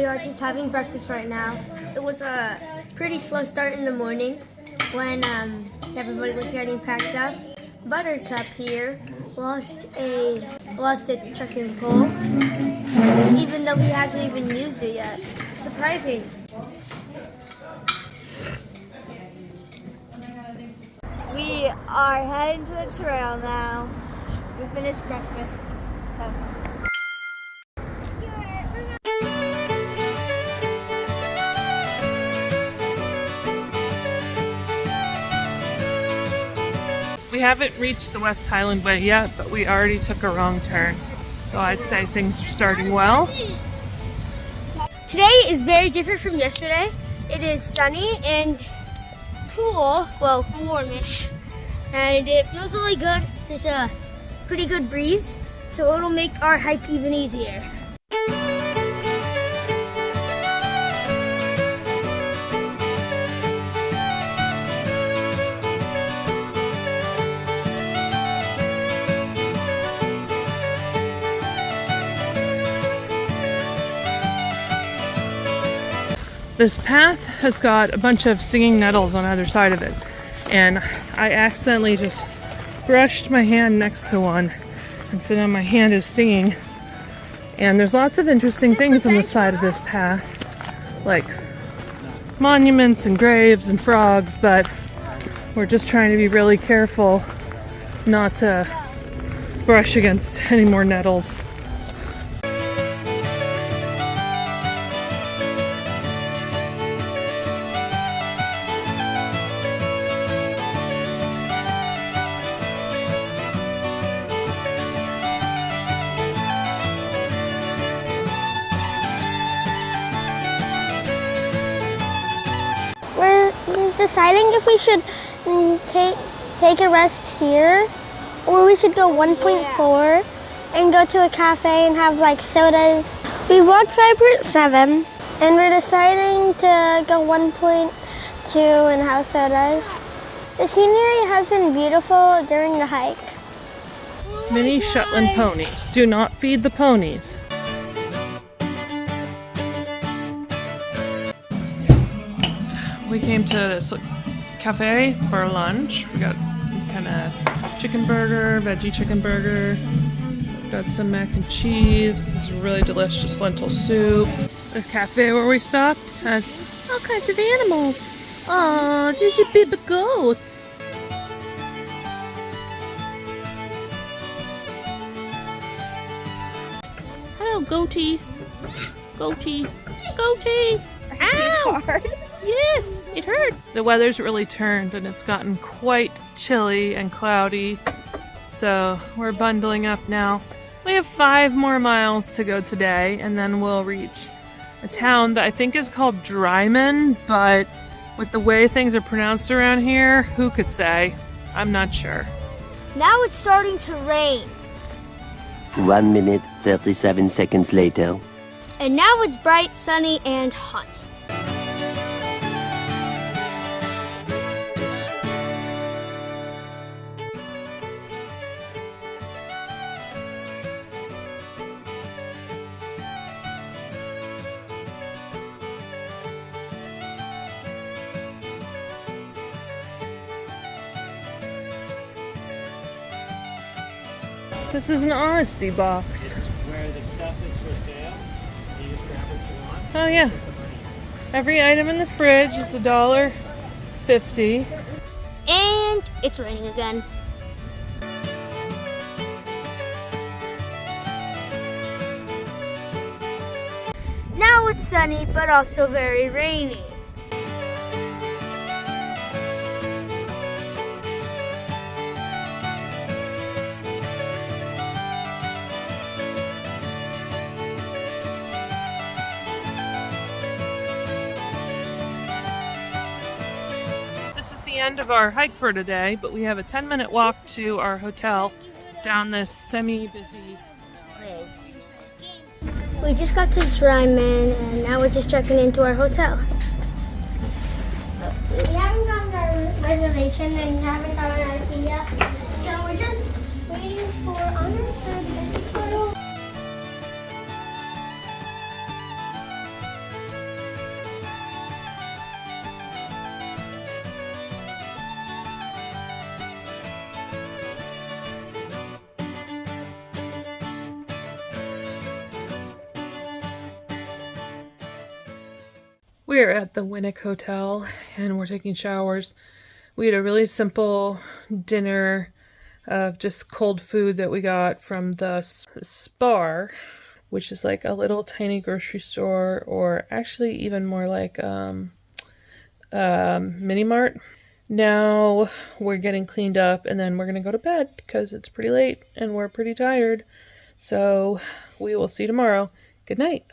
we are just having breakfast right now. It was a pretty slow start in the morning when everybody was getting packed up. Buttercup here lost a trekking pole, even though he hasn't even used it yet. Surprising. We are heading to the trail now. We finished breakfast. So. We haven't reached the West Highland Way yet, but we already took a wrong turn. So I'd say things are starting well. Today is very different from yesterday. It is sunny and cool, well, warmish. And it feels really good. There's a pretty good breeze, so it'll make our hike even easier. This path has got a bunch of stinging nettles on either side of it, and I accidentally just brushed my hand next to one, and so now my hand is stinging. And there's lots of interesting things on the side of this path, like monuments and graves and frogs, but we're just trying to be really careful not to brush against any more nettles. We're deciding if we should take a rest here, or we should go 1.4 and go to a cafe and have like sodas. We walked 5.7 and we're deciding to go 1.2 and have sodas. The scenery has been beautiful during the hike. Mini Shetland ponies. Do not feed the ponies. We came to this cafe for lunch. We got kind of chicken burger, veggie chicken burger. Got some mac and cheese. This is really delicious lentil soup. This cafe where we stopped has all kinds of animals. Oh, there's a baby goat. Hello, goatee. Goatee. Goatee. Ow! Hard. Yes, it hurt. The weather's really turned and it's gotten quite chilly and cloudy. So we're bundling up now. We have 5 more miles to go today, and then we'll reach a town that I think is called Drymen, but with the way things are pronounced around here, who could say? I'm not sure. Now it's starting to rain. 1 minute, 37 seconds later. And now it's bright, sunny, and hot. This is an honesty box. Where the stuff is for sale, you just grab what you want. Oh yeah. Every item in the fridge is $1.50. And it's raining again. Now it's sunny, but also very rainy. This is the end of our hike for today, but we have a 10-minute walk to our hotel down this semi-busy road. We just got to Drymen and now we're just checking into our hotel. We haven't gotten our reservation and haven't gotten our key yet, so we're just waiting for honors. We are at the Winnock Hotel and we're taking showers. We had a really simple dinner of just cold food that we got from the Spar, which is like a little tiny grocery store, or actually even more like mini mart. Now we're getting cleaned up and then we're gonna go to bed because it's pretty late and we're pretty tired. So we will see you tomorrow. Good night.